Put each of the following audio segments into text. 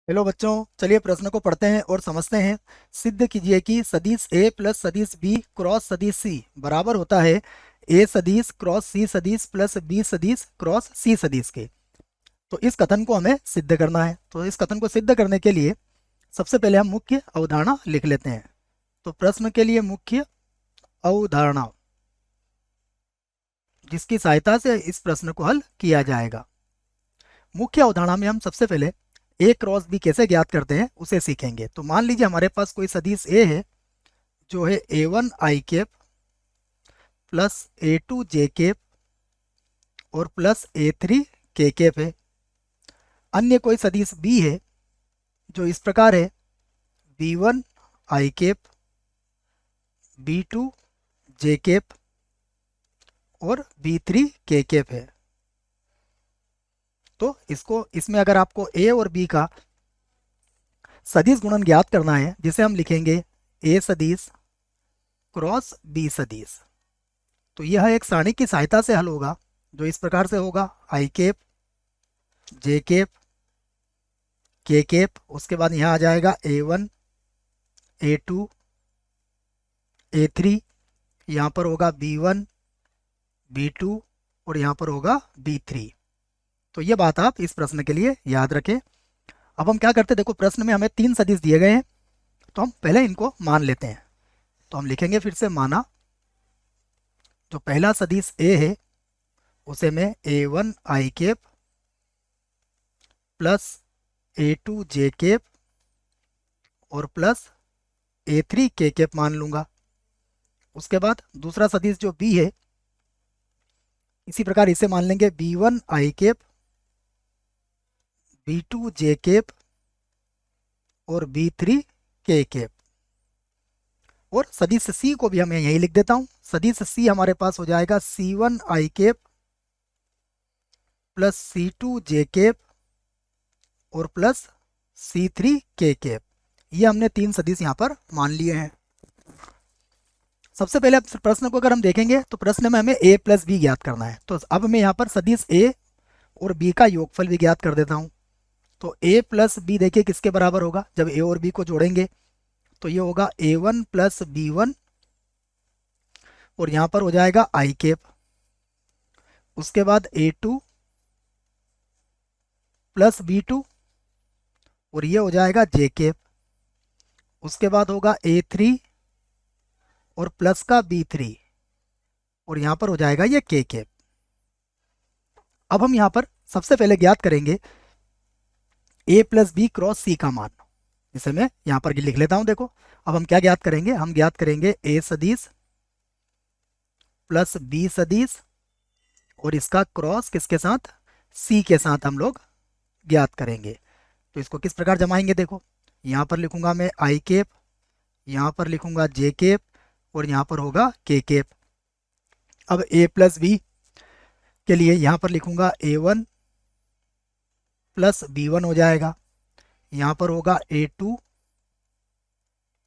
Hello बच्चों, चलिए प्रश्न को पढ़ते हैं और समझते हैं। सिद्ध कीजिए कि सदिश ए प्लस सदिश बी क्रॉस सदिश सी बराबर होता है ए सदिश क्रॉस सी सदिश प्लस बी सदिश क्रॉस सी सदिश के। तो इस कथन को हमें सिद्ध करना है। तो इस कथन को सिद्ध करने के लिए सबसे पहले हम मुख्य अवधारणा लिख लेते हैं। तो प्रश्न के लिए मुख्य अवधारणा, जिसकी सहायता से इस प्रश्न को हल किया जाएगा। मुख्य अवधारणा में हम सबसे पहले ए क्रॉस बी कैसे ज्ञात करते हैं उसे सीखेंगे। तो मान लीजिए हमारे पास कोई सदिश ए है जो है A one I cap plus A two J cap और प्लस ए थ्री के कैप है। अन्य कोई सदिश बी है जो इस प्रकार है बी वन आई कैप बी टू जे कैप और बी थ्री के कैप है। तो इसमें अगर आपको ए और बी का सदिश गुणन ज्ञात करना है, जिसे हम लिखेंगे ए सदिश क्रॉस बी सदिश, तो यह एक सारणी की सहायता से हल होगा जो इस प्रकार से होगा I cap J cap K cap, उसके बाद यहाँ आ जाएगा A one A two A three, यहाँ पर होगा बी वन बी टू और यहाँ पर होगा बी थ्री। तो ये बात आप इस प्रश्न के लिए याद रखें। अब हम क्या करते हैं, देखो प्रश्न में हमें तीन सदिश दिए गए हैं, तो हम पहले इनको मान लेते हैं। तो हम लिखेंगे फिर से माना। जो पहला सदिश ए है उसे मैं A one I cap plus A two J cap और प्लस ए थ्री के कैप मान लूंगा। उसके बाद दूसरा सदिश जो बी है, इसी प्रकार इसे मान लेंगे बी वन आई कैप बी टू जे कैप और बी थ्री के कैप। और सदिश सी को भी मैं यही लिख देता हूं। सदिश सी हमारे पास हो जाएगा सी वन आई कैप प्लस सी टू जे कैप और प्लस सी थ्री के कैप। ये हमने तीन सदिश यहाँ पर मान लिए हैं। सबसे पहले प्रश्न को अगर हम देखेंगे तो प्रश्न में हमें a प्लस बी ज्ञात करना है। तो अब मैं यहाँ पर सदिश a और b का योगफल भी ज्ञात कर देता हूँ। तो a प्लस बी देखिए किसके बराबर होगा, जब a और b को जोड़ेंगे तो ये होगा ए वन प्लस बी वन और यहाँ पर हो जाएगा आई कैप। उसके बाद ए टू प्लस बी टू और ये हो जाएगा जे कैप। उसके बाद होगा ए थ्री और प्लस का बी थ्री और यहाँ पर हो जाएगा ये के कैप। अब हम यहाँ पर सबसे पहले ज्ञात करेंगे ए प्लस बी क्रॉस सी का मान, जिसे मैं यहाँ पर लिख लेता हूँ। देखो अब हम क्या ज्ञात करेंगे, हम ज्ञात करेंगे ए सदिश प्लस बी सदिश और इसका क्रॉस किसके साथ, सी के साथ हम लोग ज्ञात करेंगे। तो इसको किस प्रकार जमाएंगे, देखो यहाँ पर लिखूंगा मैं आई कैप, यहाँ पर लिखूंगा जे कैप और यहाँ पर होगा के कैप। अब ए प्लस बी के लिए यहाँ पर लिखूंगा ए वन प्लस बी वन हो जाएगा, यहाँ पर होगा ए टू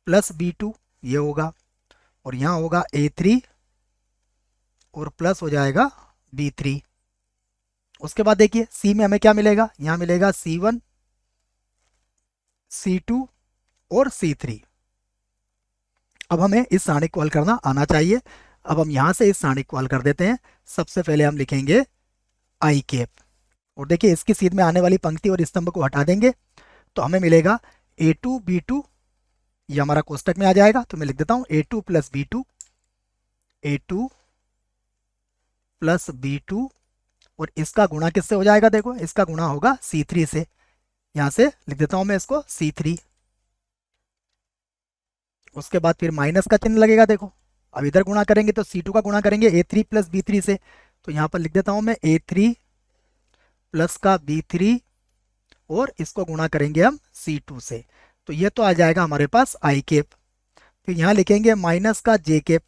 प्लस बी टू ये होगा और यहाँ होगा ए थ्री और प्लस हो जाएगा बी थ्री। उसके बाद देखिए सी में हमें क्या मिलेगा, यहाँ मिलेगा सी वन सी टू और सी थ्री। अब हमें इस सारणी को हल करना आना चाहिए। अब हम यहाँ से इस सारणी को हल कर देते हैं। सबसे पहले हम लिखेंगे आई कैप और देखिए इसकी सीध में आने वाली पंक्ति और स्तंभ को हटा देंगे तो हमें मिलेगा ए टू बी टू, ये हमारा कोष्टक में आ जाएगा। तो मैं लिख देता हूँ A two plus B two, A two plus B two और इसका गुणा किससे हो जाएगा, देखो इसका गुणा होगा सी थ्री से। यहाँ से लिख देता हूँ मैं इसको सी थ्री। उसके बाद फिर माइनस का चिन्ह लगेगा, देखो अब इधर गुणा करेंगे तो सी टू का गुणा करेंगे ए थ्री प्लस बी थ्री से। तो यहाँ पर लिख देता हूँ मैं ए थ्री प्लस का बी थ्री और इसको गुणा करेंगे हम सी टू से। तो ये तो आ जाएगा हमारे पास आई कैप। फिर यहाँ लिखेंगे माइनस का जे कैप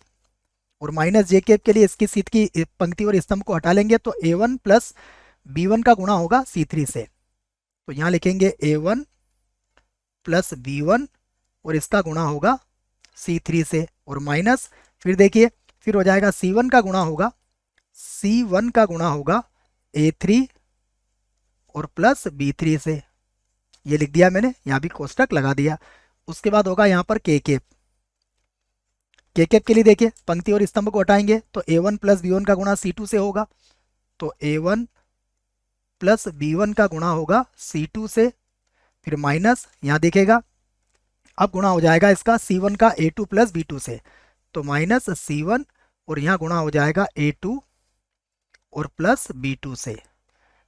और माइनस जे कैप के लिए इसकी सीध की पंक्ति और स्तंभ को हटा लेंगे तो ए वन प्लस बी वन का गुणा होगा सी थ्री से। तो यहाँ लिखेंगे ए वन प्लस बी वन और इसका गुणा होगा सी थ्री से और माइनस फिर देखिए फिर हो जाएगा सी वन का गुणा होगा ए थ्री और प्लस बी थ्री से। ये लिख दिया मैंने, यहाँ भी कोष्टक लगा दिया। उसके बाद होगा यहाँ पर के केप। के केप के लिए देखिए पंक्ति और स्तंभ को हटाएंगे तो A1 प्लस B1 का गुणा C2 से होगा, तो A1 प्लस B1 का गुणा होगा C2 से, फिर माइनस यहाँ दिखेगा, अब गुणा हो जाएगा इसका C1 का A2 प्लस B2 से, तो माइनस C1 और यहाँ गुणा हो जाएगा A2 और प्लस B2 से।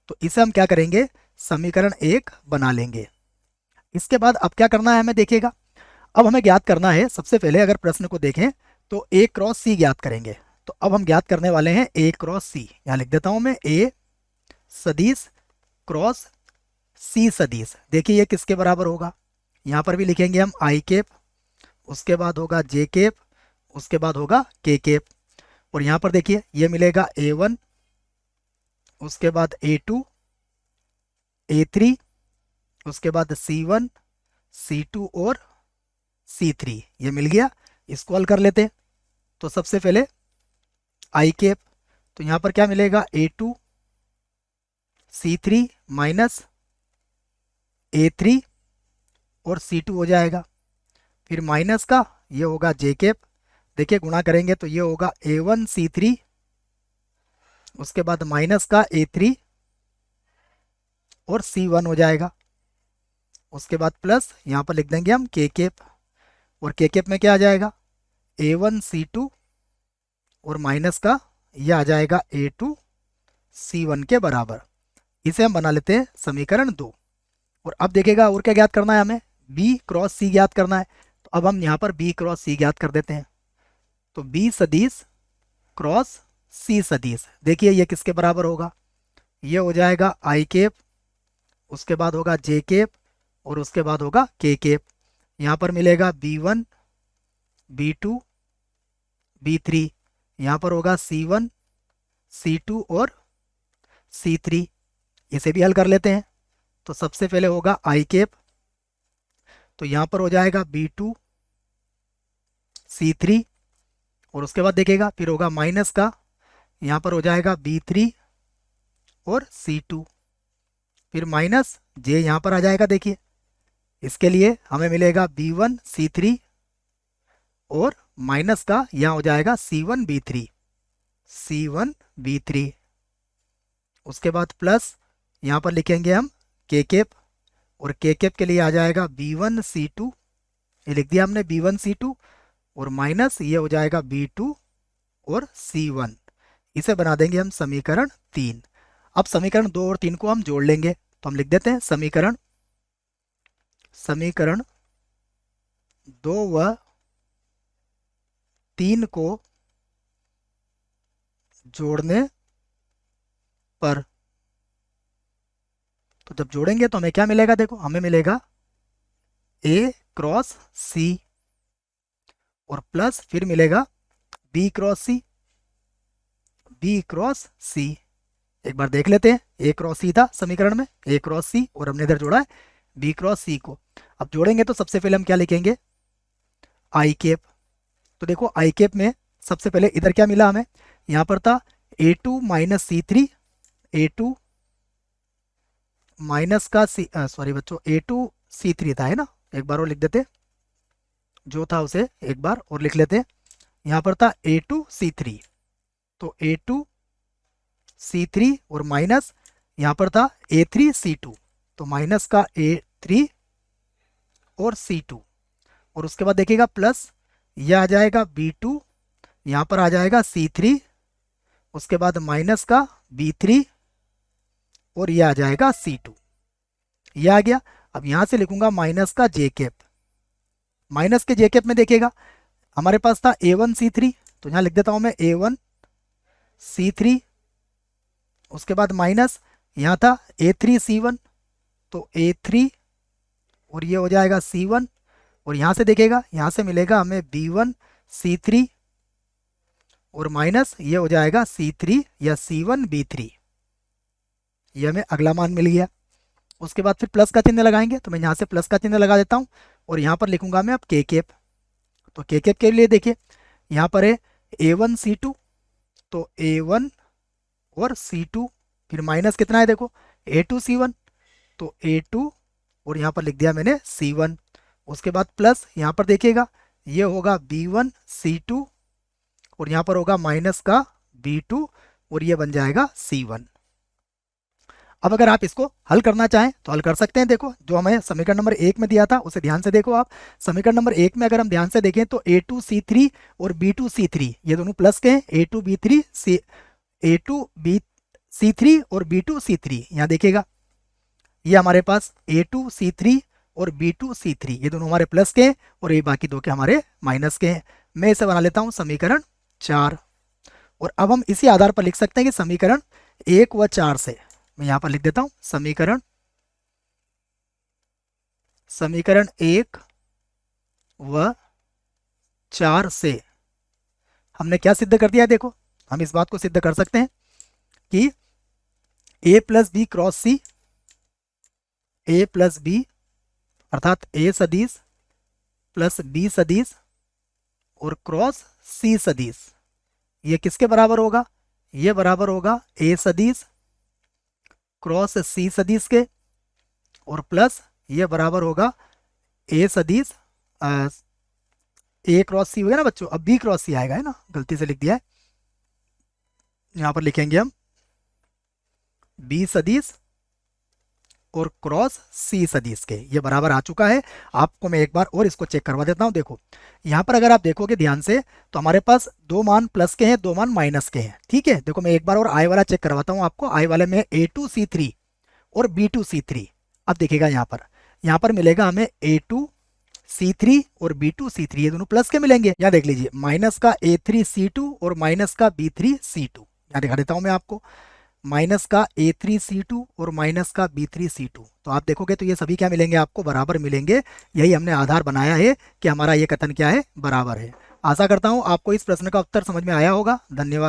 तो इसे हम क्या करेंगे, समीकरण 1 बना लेंगे। इसके बाद अब क्या करना है हमें देखिएगा, अब हमें ज्ञात करना है सबसे पहले, अगर प्रश्न को देखें तो A क्रॉस C ज्ञात करेंगे। तो अब हम ज्ञात करने वाले हैं A क्रॉस C, यहाँ लिख देता हूं मैं A सदिश क्रॉस C सदिश। देखिए ये किसके बराबर होगा, यहाँ पर भी लिखेंगे हम I केप, उसके बाद होगा J केप, उसके बाद होगा K केप, और यहाँ पर देखिए ये मिलेगा A1, उसके बाद A2, A3, उसके बाद C1, C2 और C3, ये मिल गया। इसको हल कर लेते हैं। तो सबसे पहले I केप, तो यहाँ पर क्या मिलेगा A2 C3 माइनस A3 और C2 हो जाएगा, फिर माइनस का ये होगा J केप, देखिए गुणा करेंगे तो ये होगा A1 C3, उसके बाद माइनस का A3 और C1 हो जाएगा, उसके बाद प्लस यहाँ पर लिख देंगे हम K केप, और K केप में क्या आ जाएगा A1 C2 और माइनस का ये आ जाएगा A2 C1 के बराबर। इसे हम बना लेते हैं समीकरण 2। और अब देखिएगा और क्या ज्ञात करना है हमें, B क्रॉस C ज्ञात करना है। तो अब हम यहाँ पर B क्रॉस C ज्ञात कर देते हैं। तो B सदिश क्रॉस C सदिश, देखिए ये किसके बराबर होगा, ये हो जाएगा I केप, उसके बाद होगा J केप और उसके बाद होगा K केप। यहाँ पर मिलेगा B1 B2 B3, यहाँ पर होगा C1 C2 और C3। इसे भी हल कर लेते हैं। तो सबसे पहले होगा I केप, तो यहाँ पर हो जाएगा B2 C3, और उसके बाद देखिएगा फिर होगा माइनस का, यहाँ पर हो जाएगा B3 और C2, फिर माइनस J यहाँ पर आ जाएगा। देखिए इसके लिए हमें मिलेगा B1 C3 और माइनस का यहाँ हो जाएगा C1 B3, उसके बाद प्लस यहाँ पर लिखेंगे हम K केप, और K केप के लिए आ जाएगा B1 C2, ये लिख दिया हमने B1 C2, और माइनस ये हो जाएगा B2 और C1। इसे बना देंगे हम समीकरण 3। अब समीकरण 2 और 3 को हम जोड़ लेंगे, तो हम लिख देते हैं समीकरण 2 व 3 को जोड़ने पर, तो जब जोड़ेंगे तो हमें क्या मिलेगा, देखो हमें मिलेगा A क्रॉस C और प्लस फिर मिलेगा B क्रॉस C। एक बार देख लेते हैं, A क्रॉस C था समीकरण में, A क्रॉस C, और हमने इधर जोड़ा है B क्रॉस C को। अब जोड़ेंगे तो सबसे पहले हम क्या लिखेंगे, I केप। तो देखो I केप में सबसे पहले इधर क्या मिला हमें, यहाँ पर था A2 minus C3, A2 minus का सॉरी बच्चों A2 C3 था, है ना, एक बार और लिख देते, जो था उसे एक बार और लिख लेते। यहाँ पर था A2 C3, तो A2 C3 और माइनस यहाँ पर था A3 C2, तो माइनस का A3 और C2, और उसके बाद देखिएगा प्लस यह आ जाएगा B2, यहाँ पर आ जाएगा C3, उसके बाद माइनस का B3 और यह आ जाएगा C2, यह आ गया। अब यहाँ से लिखूंगा माइनस का J केप, माइनस के J केप में देखिएगा हमारे पास था A1 C3, तो यहाँ लिख देता हूँ मैं A1 C3, उसके बाद माइनस यहाँ था A3 C1, तो A3 और ये हो जाएगा C1, और यहाँ से देखिएगा यहाँ से मिलेगा हमें B1 C3 और माइनस ये हो जाएगा C3 या C1 B3, ये हमें अगला मान मिल गया। उसके बाद फिर प्लस का चिन्ह लगाएंगे, तो मैं यहाँ से प्लस का चिन्ह लगा देता हूँ, और यहाँ पर लिखूंगा मैं अब K केप। तो K केप के लिए देखिए यहाँ पर है A1 C2, तो A1 और C2, फिर माइनस कितना है देखो A2 C1, तो A2 और यहाँ पर लिख दिया मैंने C1। उसके बाद प्लस यहाँ पर देखिएगा ये होगा B1 C2 और यहाँ पर होगा माइनस का B2 और ये बन जाएगा C1। अब अगर आप इसको हल करना चाहें तो हल कर सकते हैं। देखो जो हमें समीकरण नंबर 1 में दिया था उसे ध्यान से देखो आप। समीकरण नंबर 1 में अगर हम ध्यान से देखें तो A2C3 और B2C3 ये दोनों प्लस के हैं। A2B C3 और B2C3 यहाँ देखिएगा ये हमारे पास A2C3 और B2C3 ये दोनों हमारे प्लस के हैं और ये बाकी दो के हमारे माइनस के हैं। मैं इसे बना लेता हूँ समीकरण 4। और अब हम इसी आधार पर लिख सकते हैं कि समीकरण 1 व 4 से मैं यहाँ पर लिख देता हूँ समीकरण 1 व 4 से हमने क्या सिद्ध कर दिया है। देखो हम इस बात को सिद्ध कर सकते हैं कि A plus B cross C, A plus B अर्थात A सदिश प्लस B सदिश और क्रॉस C सदिश ये किसके बराबर होगा? ये बराबर होगा A सदिश क्रॉस C सदिश के और प्लस ये बराबर होगा A सदिश A क्रॉस C हो गया ना बच्चों, अब B क्रॉस C आएगा है ना, गलती से लिख दिया है। यहाँ पर लिखेंगे हम B सदिश और क्रॉस C सदिश के, ये बराबर आ चुका है। आपको मैं एक बार और इसको चेक करवा देता हूँ। देखो यहाँ पर अगर आप देखोगे ध्यान से तो हमारे पास दो मान प्लस के हैं, दो मान माइनस के हैं। ठीक है, देखो मैं एक बार और आई वाला चेक करवाता हूँ आपको। आई वाले में A2C3 और B2C3। अब देखिएगा यहाँ पर मिलेगा हमें A2C3 और B2C3 ये दोनों प्लस के मिलेंगे। यहाँ देख लीजिए माइनस का A3C2 और माइनस का B3C2। यहाँ दिखा देता हूँ मैं आपको, माइनस का A3C2 और माइनस का B3C2। तो आप देखोगे तो ये सभी क्या मिलेंगे आपको? बराबर मिलेंगे। यही हमने आधार बनाया है कि हमारा ये कथन क्या है? बराबर है। आशा करता हूँ आपको इस प्रश्न का उत्तर समझ में आया होगा। धन्यवाद।